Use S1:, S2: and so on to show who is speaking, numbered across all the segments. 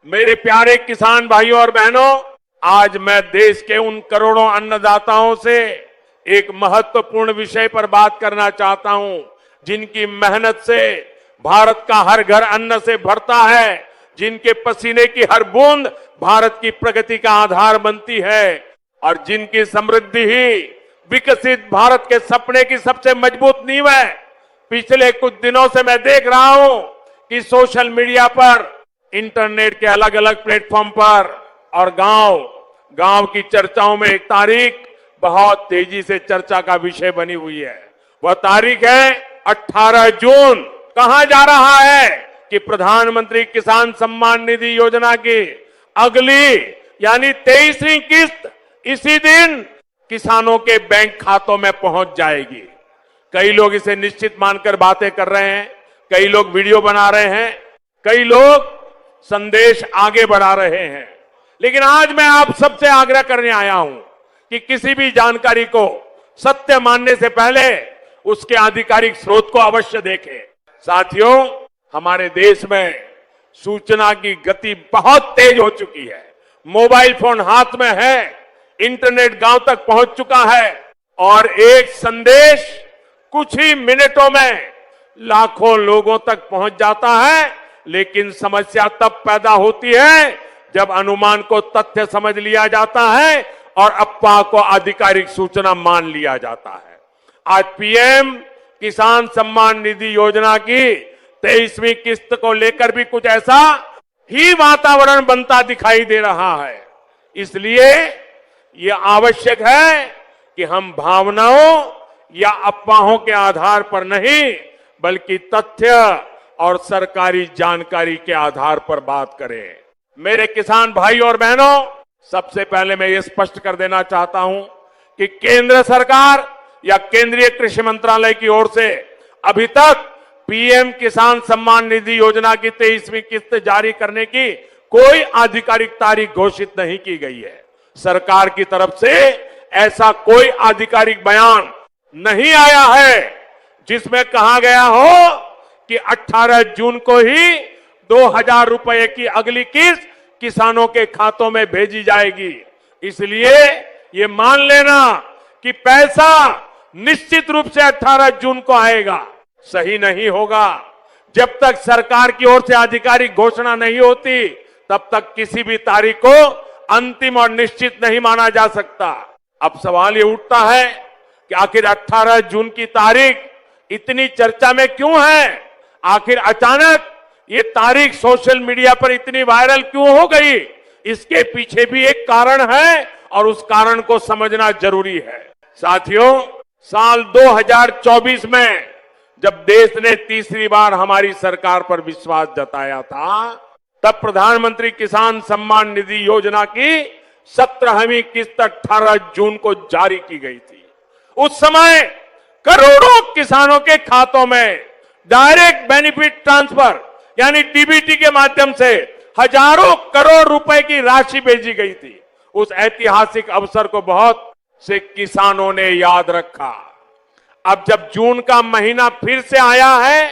S1: मेरे प्यारे किसान भाइयों और बहनों, आज मैं देश के उन करोड़ों अन्नदाताओं से एक महत्वपूर्ण विषय पर बात करना चाहता हूं, जिनकी मेहनत से भारत का हर घर अन्न से भरता है, जिनके पसीने की हर बूंद भारत की प्रगति का आधार बनती है और जिनकी समृद्धि ही विकसित भारत के सपने की सबसे मजबूत नींव है। पिछले कुछ दिनों से मैं देख रहा हूं कि सोशल मीडिया पर, इंटरनेट के अलग अलग प्लेटफॉर्म पर और गांव की चर्चाओं में एक तारीख बहुत तेजी से चर्चा का विषय बनी हुई है। वह तारीख है 18 जून। कहा जा रहा है कि प्रधानमंत्री किसान सम्मान निधि योजना की अगली यानी 23वीं किस्त इसी दिन किसानों के बैंक खातों में पहुंच जाएगी। कई लोग इसे निश्चित मानकर बातें कर रहे हैं, कई लोग वीडियो बना रहे हैं, कई लोग संदेश आगे बढ़ा रहे हैं। लेकिन आज मैं आप सबसे आग्रह करने आया हूं कि किसी भी जानकारी को सत्य मानने से पहले उसके आधिकारिक स्रोत को अवश्य देखें। साथियों, हमारे देश में सूचना की गति बहुत तेज हो चुकी है। मोबाइल फोन हाथ में है, इंटरनेट गांव तक पहुंच चुका है और एक संदेश कुछ ही मिनटों में लाखों लोगों तक पहुंच जाता है। लेकिन समस्या तब पैदा होती है जब अनुमान को तथ्य समझ लिया जाता है और अफवाह को आधिकारिक सूचना मान लिया जाता है। आज पीएम किसान सम्मान निधि योजना की 23वीं किस्त को लेकर भी कुछ ऐसा ही वातावरण बनता दिखाई दे रहा है। इसलिए यह आवश्यक है कि हम भावनाओं या अफवाहों के आधार पर नहीं, बल्कि तथ्य और सरकारी जानकारी के आधार पर बात करें। मेरे किसान भाई और बहनों, सबसे पहले मैं ये स्पष्ट कर देना चाहता हूं कि केंद्र सरकार या केंद्रीय कृषि मंत्रालय की ओर से अभी तक पीएम किसान सम्मान निधि योजना की 23वीं किस्त जारी करने की कोई आधिकारिक तारीख घोषित नहीं की गई है। सरकार की तरफ से ऐसा कोई आधिकारिक बयान नहीं आया है जिसमें कहा गया हो कि 18 जून को ही 2000 रुपए की अगली किस्त किसानों के खातों में भेजी जाएगी। इसलिए ये मान लेना कि पैसा निश्चित रूप से 18 जून को आएगा सही नहीं होगा। जब तक सरकार की ओर से आधिकारिक घोषणा नहीं होती, तब तक किसी भी तारीख को अंतिम और निश्चित नहीं माना जा सकता। अब सवाल ये उठता है कि आखिर 18 जून की तारीख इतनी चर्चा में क्यों है? आखिर अचानक ये तारीख सोशल मीडिया पर इतनी वायरल क्यों हो गई? इसके पीछे भी एक कारण है और उस कारण को समझना जरूरी है। साथियों, साल 2024 में जब देश ने तीसरी बार हमारी सरकार पर विश्वास जताया था, तब प्रधानमंत्री किसान सम्मान निधि योजना की 17वीं किस्त 18 जून को जारी की गई थी। उस समय करोड़ों किसानों के खातों में डायरेक्ट बेनिफिट ट्रांसफर यानी डीबीटी के माध्यम से हजारों करोड़ रुपए की राशि भेजी गई थी। उस ऐतिहासिक अवसर को बहुत से किसानों ने याद रखा। अब जब जून का महीना फिर से आया है,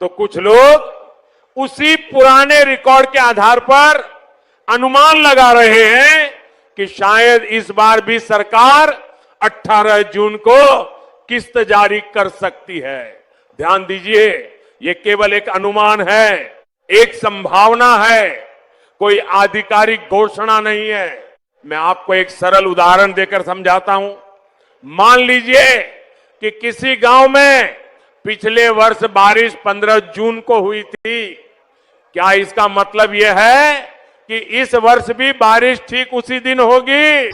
S1: तो कुछ लोग उसी पुराने रिकॉर्ड के आधार पर अनुमान लगा रहे हैं कि शायद इस बार भी सरकार 18 जून को किस्त जारी कर सकती है। ध्यान दीजिए, ये केवल एक अनुमान है, एक संभावना है, कोई आधिकारिक घोषणा नहीं है। मैं आपको एक सरल उदाहरण देकर समझाता हूं। मान लीजिए कि किसी गांव में पिछले वर्ष बारिश 15 जून को हुई थी। क्या इसका मतलब यह है कि इस वर्ष भी बारिश ठीक उसी दिन होगी?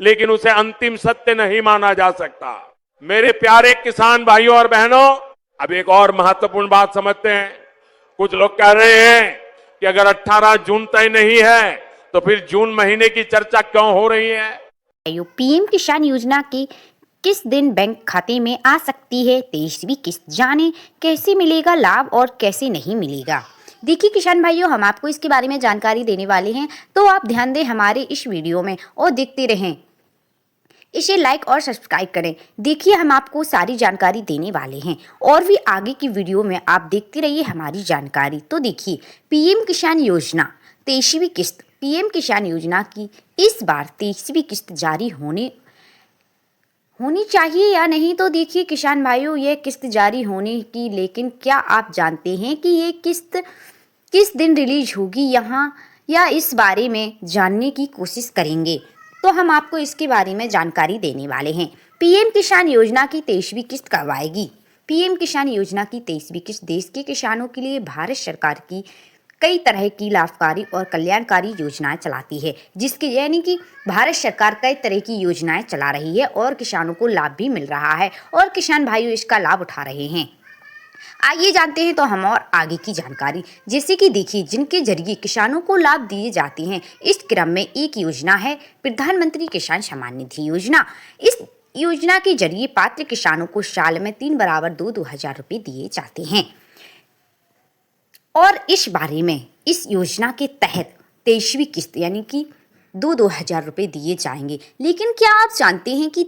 S1: लेकिन उसे अंतिम सत्य नहीं माना जा सकता। मेरे प्यारे किसान भाइयों और बहनों, अब एक और महत्वपूर्ण बात समझते हैं। कुछ लोग कह रहे हैं कि अगर 18 जून तय नहीं है तो फिर जून महीने की चर्चा क्यों हो रही है?
S2: पीएम किसान योजना की किस दिन बैंक खाते में आ सकती है 23वीं किस्त? जाने कैसे मिलेगा लाभ और कैसे नहीं मिलेगा। देखिए किसान भाइयों, हम आपको इसके बारे में जानकारी देने वाले हैं, तो आप ध्यान दें हमारे इस वीडियो में और देखते रहें। इसे लाइक और सब्सक्राइब करें। देखिए हम आपको सारी जानकारी देने वाले हैं और भी आगे की वीडियो में आप देखते रहिए हमारी जानकारी। तो देखिए, पीएम किसान योजना 23वीं किस्त पीएम किसान योजना की इस बार 23वीं किस्त जारी होनी चाहिए या नहीं। तो देखिए किसान भाइयों, ये किस्त जारी होने की, लेकिन क्या आप जानते हैं कि ये किस्त किस दिन रिलीज होगी यहाँ, या इस बारे में जानने की कोशिश करेंगे। तो हम आपको इसके बारे में जानकारी देने वाले हैं। पीएम किसान योजना की 23वीं किस्त कब आएगी। पीएम किसान योजना की 23वीं किस्त देश के किसानों के लिए भारत सरकार की कई तरह की लाभकारी और कल्याणकारी योजनाएं चलाती है, जिसके यानी कि भारत सरकार कई तरह की योजनाएं चला रही है और किसानों को लाभ भी मिल रहा है और किसान भाइयों इसका लाभ उठा रहे हैं। आइए जानते हैं तो हम और आगे की जानकारी। जैसे कि देखिए, जिनके जरिए किसानों को लाभ दिए जाते हैं, इस क्रम में एक योजना है प्रधानमंत्री किसान सम्मान निधि योजना। इस योजना के जरिए पात्र किसानों को साल में 3 बराबर 2-2 हजार रुपये दिए जाते हैं और इस बारे में इस योजना के तहत 23वीं किस्त यानी कि 2-2 हजार रुपये दिए जाएंगे। लेकिन क्या आप जानते हैं कि